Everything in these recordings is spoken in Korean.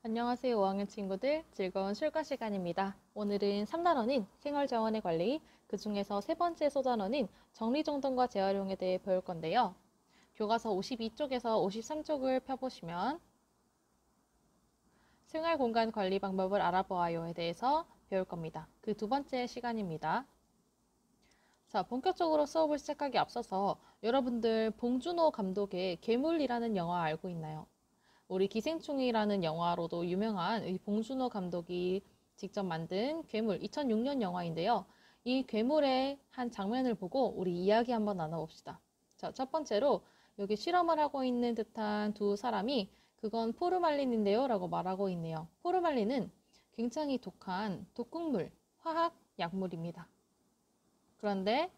안녕하세요, 5학년 친구들. 즐거운 출근 시간입니다. 오늘은 3단원인 생활자원의 관리, 그 중에서 세 번째 소단원인 정리정돈과 재활용에 대해 배울 건데요. 교과서 52쪽에서 53쪽을 펴보시면 생활공간 관리 방법을 알아보아요에 대해서 배울 겁니다. 그 두 번째 시간입니다. 자, 본격적으로 수업을 시작하기 앞서서 여러분들 봉준호 감독의 괴물이라는 영화 알고 있나요? 우리 기생충이라는 영화로도 유명한 이 봉준호 감독이 직접 만든 괴물 2006년 영화인데요. 이 괴물의 한 장면을 보고 우리 이야기 한번 나눠봅시다. 자, 첫 번째로 여기 실험을 하고 있는 듯한 두 사람이 그건 포르말린인데요 라고 말하고 있네요. 포르말린은 굉장히 독한 독극물, 화학 약물입니다. 그런데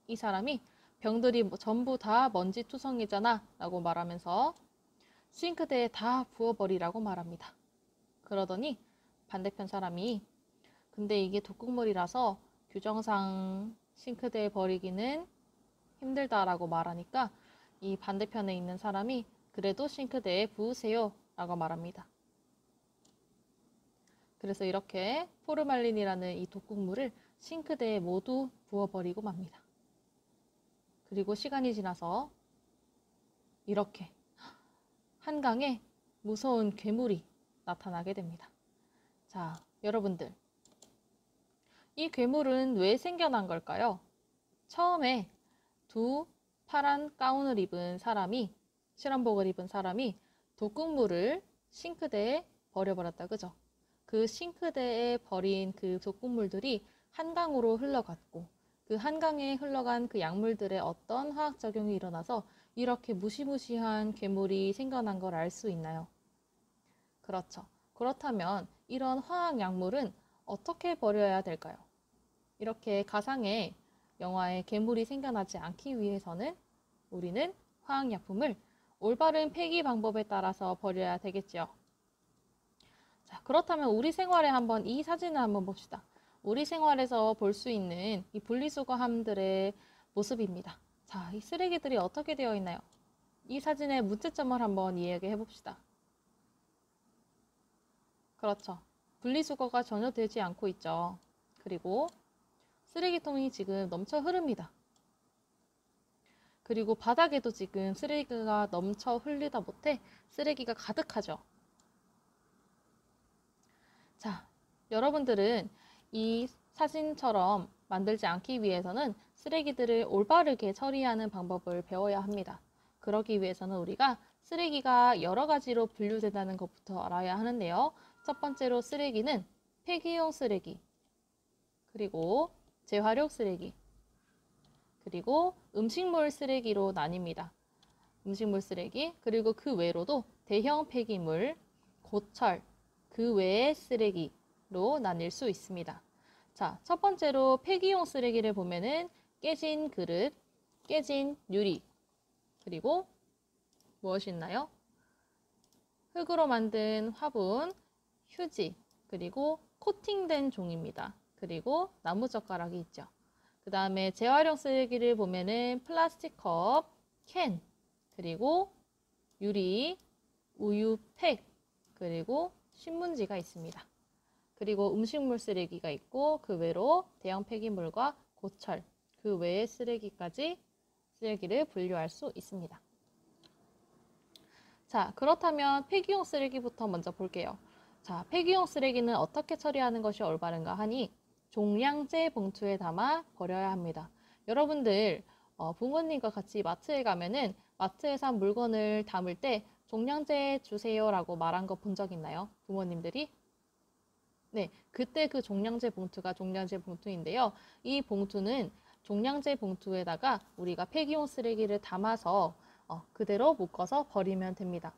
이 사람이 병들이 전부 다 먼지 투성이잖아 라고 말하면서 싱크대에 다 부어버리라고 말합니다. 그러더니 반대편 사람이 근데 이게 독극물이라서 규정상 싱크대에 버리기는 힘들다라고 말하니까 이 반대편에 있는 사람이 그래도 싱크대에 부으세요 라고 말합니다. 그래서 이렇게 포르말린이라는 이 독극물을 싱크대에 모두 부어버리고 맙니다. 그리고 시간이 지나서 이렇게 한강에 무서운 괴물이 나타나게 됩니다. 자, 여러분들. 이 괴물은 왜 생겨난 걸까요? 처음에 두 파란 가운을 입은 사람이, 실험복을 입은 사람이 독극물을 싱크대에 버려버렸다. 그죠? 그 싱크대에 버린 그 독극물들이 한강으로 흘러갔고 그 한강에 흘러간 그 약물들의 어떤 화학작용이 일어나서 이렇게 무시무시한 괴물이 생겨난 걸 알 수 있나요? 그렇죠. 그렇다면 이런 화학 약물은 어떻게 버려야 될까요? 이렇게 가상의 영화에 괴물이 생겨나지 않기 위해서는 우리는 화학약품을 올바른 폐기 방법에 따라서 버려야 되겠지요. 자, 그렇다면 우리 생활에 한번 이 사진을 한번 봅시다. 우리 생활에서 볼 수 있는 이 분리수거함들의 모습입니다. 자, 이 쓰레기들이 어떻게 되어 있나요? 이 사진의 문제점을 한번 이야기해 봅시다. 그렇죠. 분리수거가 전혀 되지 않고 있죠. 그리고 쓰레기통이 지금 넘쳐 흐릅니다. 그리고 바닥에도 지금 쓰레기가 넘쳐 흘리다 못해 쓰레기가 가득하죠. 자, 여러분들은 이 사진처럼 만들지 않기 위해서는 쓰레기들을 올바르게 처리하는 방법을 배워야 합니다. 그러기 위해서는 우리가 쓰레기가 여러 가지로 분류된다는 것부터 알아야 하는데요. 첫 번째로 쓰레기는 폐기용 쓰레기, 그리고 재활용 쓰레기, 그리고 음식물 쓰레기로 나뉩니다. 음식물 쓰레기, 그리고 그 외로도 대형 폐기물, 고철, 그 외의 쓰레기로 나뉠 수 있습니다. 자, 첫 번째로 폐기용 쓰레기를 보면은 깨진 그릇, 깨진 유리, 그리고 무엇이 있나요? 흙으로 만든 화분, 휴지, 그리고 코팅된 종입니다. 그리고 나무젓가락이 있죠. 그 다음에 재활용 쓰레기를 보면은 플라스틱 컵, 캔, 그리고 유리, 우유팩, 그리고 신문지가 있습니다. 그리고 음식물 쓰레기가 있고 그 외로 대형 폐기물과 고철, 그 외의 쓰레기까지 쓰레기를 분류할 수 있습니다. 자, 그렇다면 폐기용 쓰레기부터 먼저 볼게요. 자, 폐기용 쓰레기는 어떻게 처리하는 것이 올바른가 하니 종량제 봉투에 담아 버려야 합니다. 여러분들 부모님과 같이 마트에 가면은 마트에서 한 물건을 담을 때 종량제 주세요라고 말한 거 본 적 있나요? 부모님들이? 네, 그때 그 종량제 봉투가 종량제 봉투인데요. 이 봉투는 종량제 봉투에다가 우리가 폐기용 쓰레기를 담아서 그대로 묶어서 버리면 됩니다.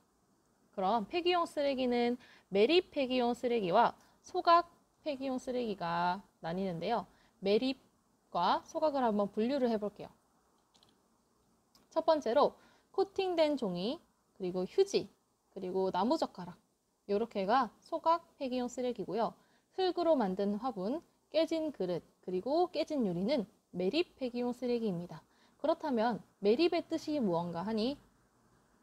그럼 폐기용 쓰레기는 매립 폐기용 쓰레기와 소각 폐기용 쓰레기가 나뉘는데요. 매립과 소각을 한번 분류를 해볼게요. 첫 번째로 코팅된 종이, 그리고 휴지, 그리고 나무젓가락 이렇게가 소각 폐기용 쓰레기고요. 흙으로 만든 화분, 깨진 그릇, 그리고 깨진 유리는 매립 폐기용 쓰레기입니다. 그렇다면 매립의 뜻이 무언가 하니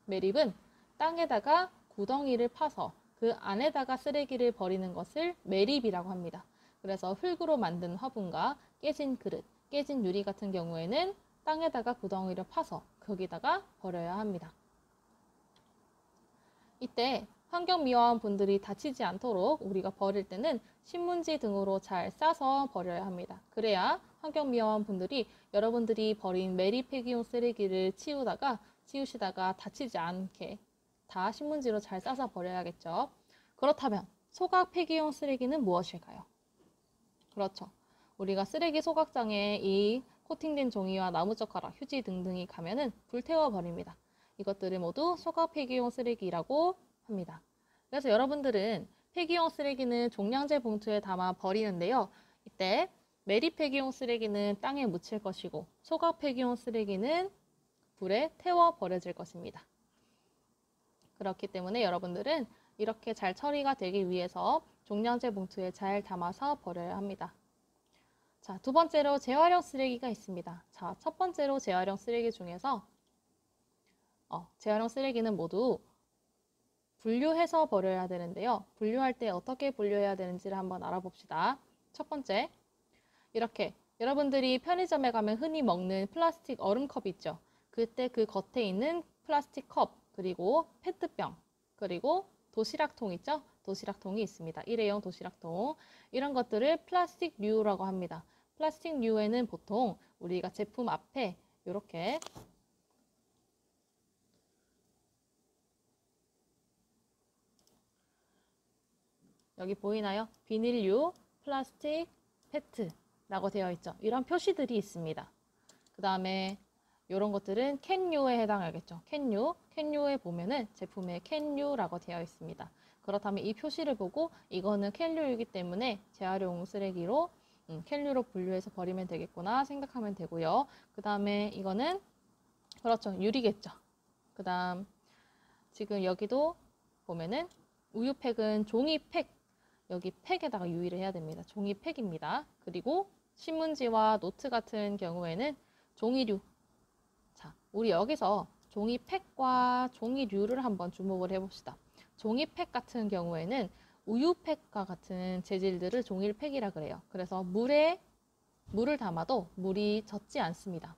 매립은 땅에다가 구덩이를 파서 그 안에다가 쓰레기를 버리는 것을 매립이라고 합니다. 그래서 흙으로 만든 화분과 깨진 그릇, 깨진 유리 같은 경우에는 땅에다가 구덩이를 파서 거기다가 버려야 합니다. 이때 환경미화원 분들이 다치지 않도록 우리가 버릴 때는 신문지 등으로 잘 싸서 버려야 합니다. 그래야 환경미화원 분들이 여러분들이 버린 매립 폐기용 쓰레기를 치우시다가 다치지 않게 다 신문지로 잘 싸서 버려야겠죠. 그렇다면 소각 폐기용 쓰레기는 무엇일까요? 그렇죠. 우리가 쓰레기 소각장에 이 코팅된 종이와 나무젓가락, 휴지 등등이 가면은 불태워 버립니다. 이것들을 모두 소각 폐기용 쓰레기라고 합니다. 그래서 여러분들은 폐기용 쓰레기는 종량제 봉투에 담아 버리는데요. 이때 매립 폐기용 쓰레기는 땅에 묻힐 것이고 소각 폐기용 쓰레기는 불에 태워 버려질 것입니다. 그렇기 때문에 여러분들은 이렇게 잘 처리가 되기 위해서 종량제 봉투에 잘 담아서 버려야 합니다. 자, 두 번째로 재활용 쓰레기가 있습니다. 자, 첫 번째로 재활용 쓰레기 중에서 재활용 쓰레기는 모두 분류해서 버려야 되는데요. 분류할 때 어떻게 분류해야 되는지를 한번 알아봅시다. 첫 번째, 이렇게 여러분들이 편의점에 가면 흔히 먹는 플라스틱 얼음컵 있죠. 그때 그 겉에 있는 플라스틱 컵, 그리고 페트병, 그리고 도시락통 있죠? 도시락통이 있습니다. 일회용 도시락통. 이런 것들을 플라스틱류라고 합니다. 플라스틱류에는 보통 우리가 제품 앞에 이렇게 여기 보이나요? 비닐류, 플라스틱, 페트라고 되어 있죠. 이런 표시들이 있습니다. 그 다음에 이런 것들은 캔류에 해당하겠죠. 캔류에 보면은 제품에 캔류라고 되어 있습니다. 그렇다면 이 표시를 보고 이거는 캔류이기 때문에 재활용 쓰레기로 캔류로 분류해서 버리면 되겠구나 생각하면 되고요. 그 다음에 이거는 그렇죠. 유리겠죠. 그 다음 지금 여기도 보면은 우유팩은 종이팩, 여기 팩에다가 유의를 해야 됩니다. 종이팩입니다. 그리고 신문지와 노트 같은 경우에는 종이류. 자, 우리 여기서 종이팩과 종이류를 한번 주목을 해봅시다. 종이팩 같은 경우에는 우유팩과 같은 재질들을 종이팩이라 그래요. 그래서 물을 담아도 물이 젖지 않습니다.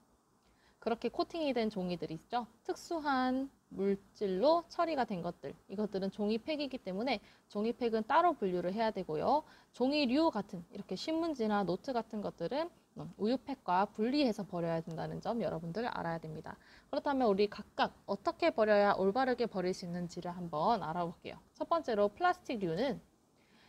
그렇게 코팅이 된 종이들이 있죠. 특수한 물질로 처리가 된 것들. 이것들은 종이팩이기 때문에 종이팩은 따로 분류를 해야 되고요. 종이류 같은 이렇게 신문지나 노트 같은 것들은 우유팩과 분리해서 버려야 된다는 점 여러분들 알아야 됩니다. 그렇다면 우리 각각 어떻게 버려야 올바르게 버릴 수 있는지를 한번 알아볼게요. 첫 번째로 플라스틱류는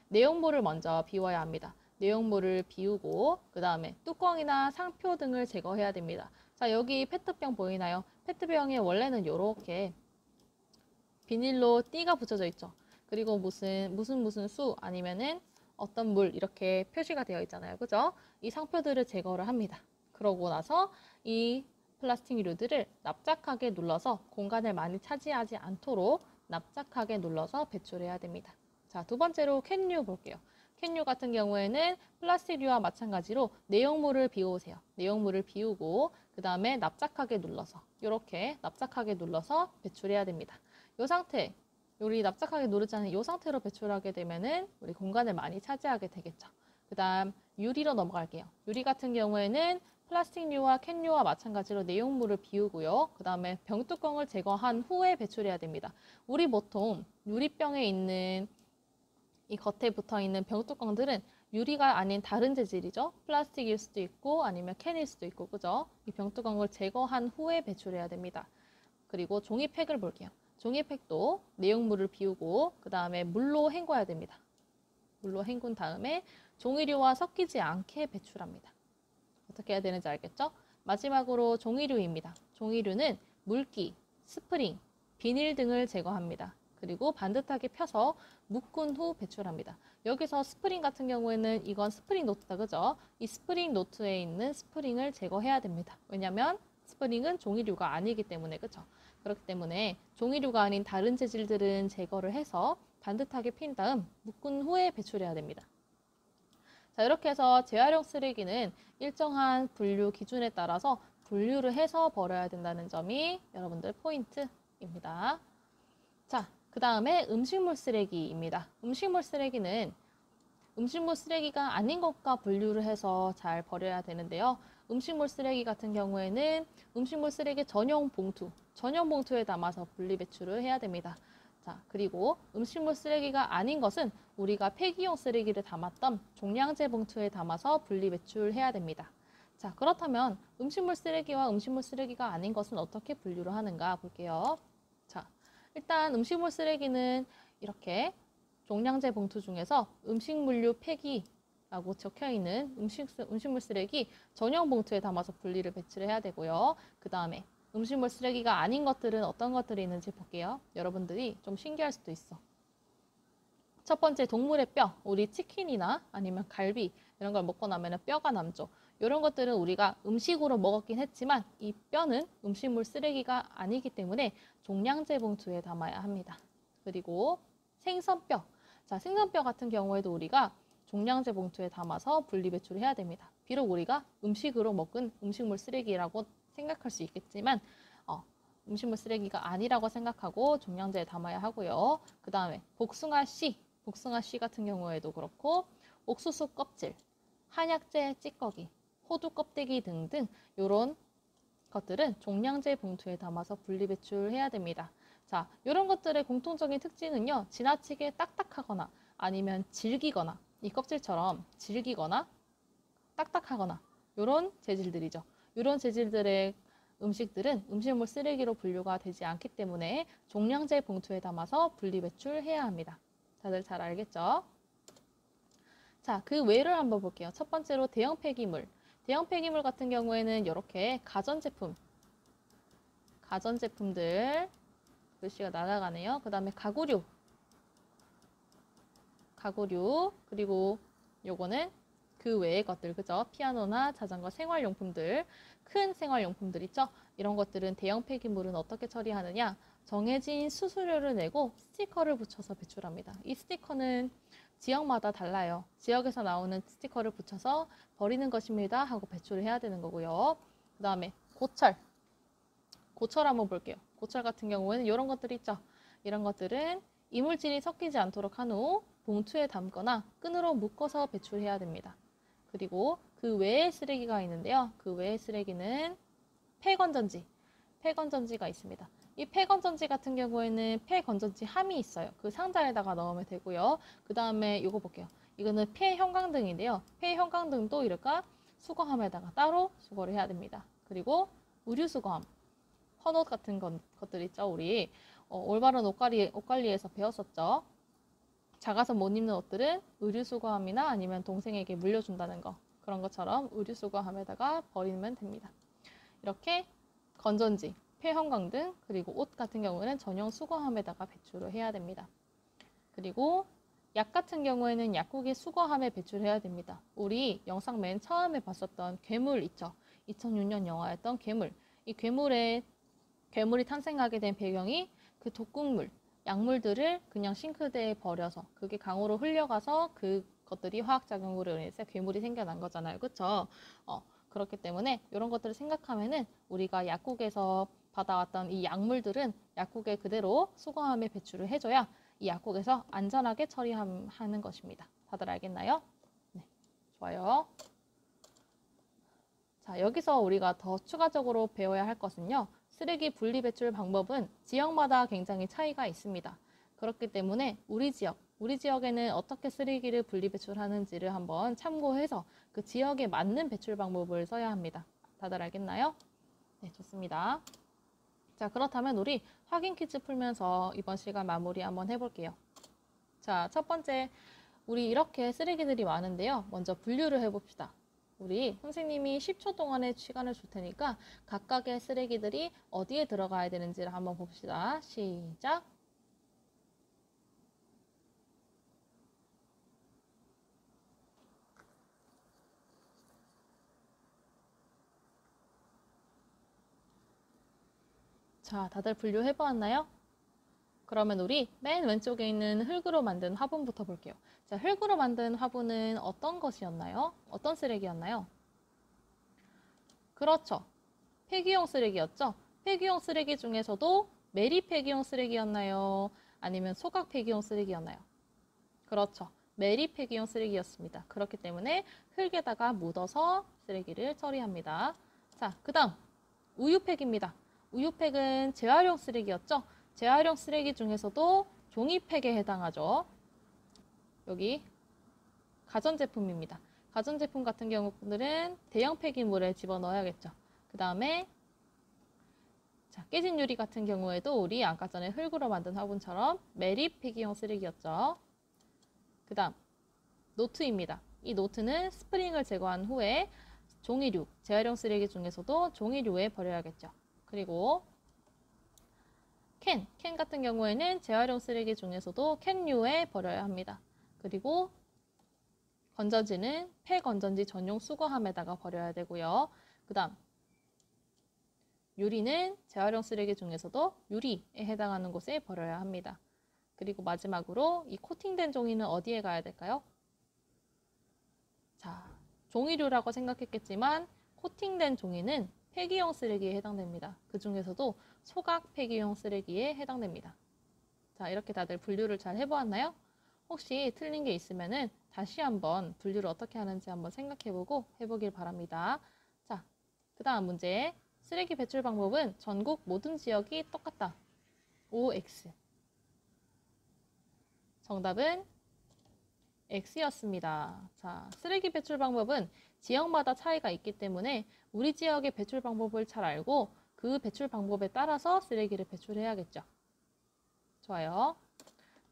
내용물을 먼저 비워야 합니다. 내용물을 비우고 그 다음에 뚜껑이나 상표 등을 제거해야 됩니다. 자, 여기 페트병 보이나요? 페트병에 원래는 이렇게 비닐로 띠가 붙여져 있죠. 그리고 무슨 수 아니면은 어떤 물 이렇게 표시가 되어 있잖아요. 그죠? 이 상표들을 제거를 합니다. 그러고 나서 이 플라스틱류들을 납작하게 눌러서 공간을 많이 차지하지 않도록 납작하게 눌러서 배출해야 됩니다. 자, 두 번째로 캔류 볼게요. 캔류 같은 경우에는 플라스틱류와 마찬가지로 내용물을 비우세요. 내용물을 비우고 그 다음에 납작하게 눌러서 이렇게 납작하게 눌러서 배출해야 됩니다. 이 상태, 우리 납작하게 누르지 않은 이 상태로 배출하게 되면은 우리 공간을 많이 차지하게 되겠죠. 그 다음 유리로 넘어갈게요. 유리 같은 경우에는 플라스틱류와 캔류와 마찬가지로 내용물을 비우고요. 그 다음에 병뚜껑을 제거한 후에 배출해야 됩니다. 우리 보통 유리병에 있는 이 겉에 붙어 있는 병뚜껑들은 유리가 아닌 다른 재질이죠. 플라스틱일 수도 있고 아니면 캔일 수도 있고, 그죠? 이 병뚜껑을 제거한 후에 배출해야 됩니다. 그리고 종이팩을 볼게요. 종이팩도 내용물을 비우고 그 다음에 물로 헹궈야 됩니다. 물로 헹군 다음에 종이류와 섞이지 않게 배출합니다. 어떻게 해야 되는지 알겠죠? 마지막으로 종이류입니다. 종이류는 물기, 스프링, 비닐 등을 제거합니다. 그리고 반듯하게 펴서 묶은 후 배출합니다. 여기서 스프링 같은 경우에는 이건 스프링 노트다, 그죠? 이 스프링 노트에 있는 스프링을 제거해야 됩니다. 왜냐하면 스프링은 종이류가 아니기 때문에, 그죠? 그렇기 때문에 종이류가 아닌 다른 재질들은 제거를 해서 반듯하게 핀 다음 묶은 후에 배출해야 됩니다. 자, 이렇게 해서 재활용 쓰레기는 일정한 분류 기준에 따라서 분류를 해서 버려야 된다는 점이 여러분들 포인트입니다. 자, 그 다음에 음식물 쓰레기입니다. 음식물 쓰레기는 음식물 쓰레기가 아닌 것과 분류를 해서 잘 버려야 되는데요. 음식물 쓰레기 같은 경우에는 음식물 쓰레기 전용 봉투에 담아서 분리 배출을 해야 됩니다. 자, 그리고 음식물 쓰레기가 아닌 것은 우리가 폐기용 쓰레기를 담았던 종량제 봉투에 담아서 분리 배출해야 됩니다. 자, 그렇다면 음식물 쓰레기와 음식물 쓰레기가 아닌 것은 어떻게 분류를 하는가 볼게요. 자, 일단 음식물 쓰레기는 이렇게 종량제 봉투 중에서 음식물류 폐기라고 적혀 있는 음식물 쓰레기 전용 봉투에 담아서 분리를 배출해야 되고요. 그 다음에 음식물 쓰레기가 아닌 것들은 어떤 것들이 있는지 볼게요. 여러분들이 좀 신기할 수도 있어. 첫 번째, 동물의 뼈. 우리 치킨이나 아니면 갈비 이런 걸 먹고 나면 뼈가 남죠. 이런 것들은 우리가 음식으로 먹었긴 했지만 이 뼈는 음식물 쓰레기가 아니기 때문에 종량제 봉투에 담아야 합니다. 그리고 생선뼈. 자, 생선뼈 같은 경우에도 우리가 종량제 봉투에 담아서 분리 배출을 해야 됩니다. 비록 우리가 음식으로 먹은 음식물 쓰레기라고 생각할 수 있겠지만 음식물 쓰레기가 아니라고 생각하고 종량제에 담아야 하고요. 그 다음에 복숭아 씨 같은 경우에도 그렇고 옥수수 껍질, 한약재 찌꺼기, 호두 껍데기 등등 이런 것들은 종량제 봉투에 담아서 분리 배출해야 됩니다. 자, 이런 것들의 공통적인 특징은요. 지나치게 딱딱하거나 아니면 질기거나 이 껍질처럼 질기거나 딱딱하거나 이런 재질들이죠. 이런 재질들의 음식들은 음식물 쓰레기로 분류가 되지 않기 때문에 종량제 봉투에 담아서 분리 배출해야 합니다. 다들 잘 알겠죠? 자, 그 외를 한번 볼게요. 첫 번째로 대형 폐기물. 대형 폐기물 같은 경우에는 이렇게 가전제품들 글씨가 날아가네요. 그 다음에 가구류, 그리고 요거는 그 외의 것들, 그죠? 피아노나 자전거, 생활용품들, 큰 생활용품들 있죠? 이런 것들은 대형 폐기물은 어떻게 처리하느냐? 정해진 수수료를 내고 스티커를 붙여서 배출합니다. 이 스티커는 지역마다 달라요. 지역에서 나오는 스티커를 붙여서 버리는 것입니다 하고 배출을 해야 되는 거고요. 그 다음에 고철 한번 볼게요. 고철 같은 경우에는 이런 것들이 있죠. 이런 것들은 이물질이 섞이지 않도록 한 후 봉투에 담거나 끈으로 묶어서 배출해야 됩니다. 그리고 그 외의 쓰레기가 있는데요. 그 외의 쓰레기는 폐건전지가 있습니다. 이 폐건전지 같은 경우에는 폐건전지 함이 있어요. 그 상자에다가 넣으면 되고요. 그 다음에 이거 볼게요. 이거는 폐형광등인데요. 폐형광등도 이럴까 수거함에다가 따로 수거를 해야 됩니다. 그리고 의류수거함, 헌옷 같은 것들 있죠. 우리 올바른 옷 관리에서 배웠었죠. 작아서 못 입는 옷들은 의류수거함이나 아니면 동생에게 물려준다는 거, 그런 것처럼 의류수거함에다가 버리면 됩니다. 이렇게 건전지, 폐형광등, 그리고 옷 같은 경우는 전용 수거함에다가 배출을 해야 됩니다. 그리고 약 같은 경우에는 약국의 수거함에 배출해야 됩니다. 우리 영상 맨 처음에 봤었던 괴물 있죠. 2006년 영화였던 괴물. 이 괴물이 탄생하게 된 배경이 그 독극물, 약물들을 그냥 싱크대에 버려서 그게 강으로 흘려가서 그것들이 화학작용으로 인해서 괴물이 생겨난 거잖아요. 그쵸? 그렇기 때문에 이런 것들을 생각하면은 우리가 약국에서 받아왔던 이 약물들은 약국에 그대로 수거함에 배출을 해줘야 이 약국에서 안전하게 처리하는 것입니다. 다들 알겠나요? 네, 좋아요. 자, 여기서 우리가 더 추가적으로 배워야 할 것은요. 쓰레기 분리 배출 방법은 지역마다 굉장히 차이가 있습니다. 그렇기 때문에 우리 지역에는 어떻게 쓰레기를 분리 배출하는지를 한번 참고해서 그 지역에 맞는 배출 방법을 써야 합니다. 다들 알겠나요? 네, 좋습니다. 자, 그렇다면 우리 확인 퀴즈 풀면서 이번 시간 마무리 한번 해볼게요. 자, 첫 번째, 우리 이렇게 쓰레기들이 많은데요. 먼저 분류를 해봅시다. 우리 선생님이 10초 동안의 시간을 줄 테니까 각각의 쓰레기들이 어디에 들어가야 되는지를 한번 봅시다. 시작! 자, 다들 분류해보았나요? 그러면 우리 맨 왼쪽에 있는 흙으로 만든 화분부터 볼게요. 자, 흙으로 만든 화분은 어떤 것이었나요? 어떤 쓰레기였나요? 그렇죠. 폐기용 쓰레기였죠. 폐기용 쓰레기 중에서도 매립 폐기용 쓰레기였나요? 아니면 소각 폐기용 쓰레기였나요? 그렇죠. 매립 폐기용 쓰레기였습니다. 그렇기 때문에 흙에다가 묻어서 쓰레기를 처리합니다. 자, 그 다음 우유팩입니다. 우유팩은 재활용 쓰레기였죠. 재활용 쓰레기 중에서도 종이팩에 해당하죠. 여기 가전제품입니다. 가전제품 같은 경우는 대형 폐기물에 집어넣어야겠죠. 그 다음에 깨진 유리 같은 경우에도 우리 아까 전에 흙으로 만든 화분처럼 매립 폐기용 쓰레기였죠. 그 다음 노트입니다. 이 노트는 스프링을 제거한 후에 종이류, 재활용 쓰레기 중에서도 종이류에 버려야겠죠. 그리고 캔 같은 경우에는 재활용 쓰레기 중에서도 캔류에 버려야 합니다. 그리고 건전지는 폐건전지 전용 수거함에다가 버려야 되고요. 그 다음 유리는 재활용 쓰레기 중에서도 유리에 해당하는 곳에 버려야 합니다. 그리고 마지막으로 이 코팅된 종이는 어디에 가야 될까요? 자, 종이류라고 생각했겠지만 코팅된 종이는 폐기용 쓰레기에 해당됩니다. 그 중에서도 소각 폐기용 쓰레기에 해당됩니다. 자, 이렇게 다들 분류를 잘 해보았나요? 혹시 틀린 게 있으면은 다시 한번 분류를 어떻게 하는지 한번 생각해보고 해보길 바랍니다. 자, 그 다음 문제. 쓰레기 배출 방법은 전국 모든 지역이 똑같다. OX. 정답은 X였습니다. 자, 쓰레기 배출 방법은 지역마다 차이가 있기 때문에 우리 지역의 배출 방법을 잘 알고 그 배출 방법에 따라서 쓰레기를 배출해야겠죠. 좋아요.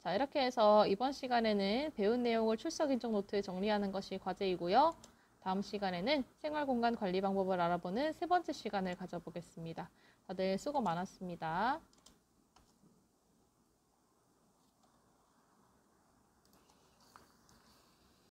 자, 이렇게 해서 이번 시간에는 배운 내용을 출석 인정 노트에 정리하는 것이 과제이고요. 다음 시간에는 생활공간 관리 방법을 알아보는 세 번째 시간을 가져보겠습니다. 다들 수고 많았습니다.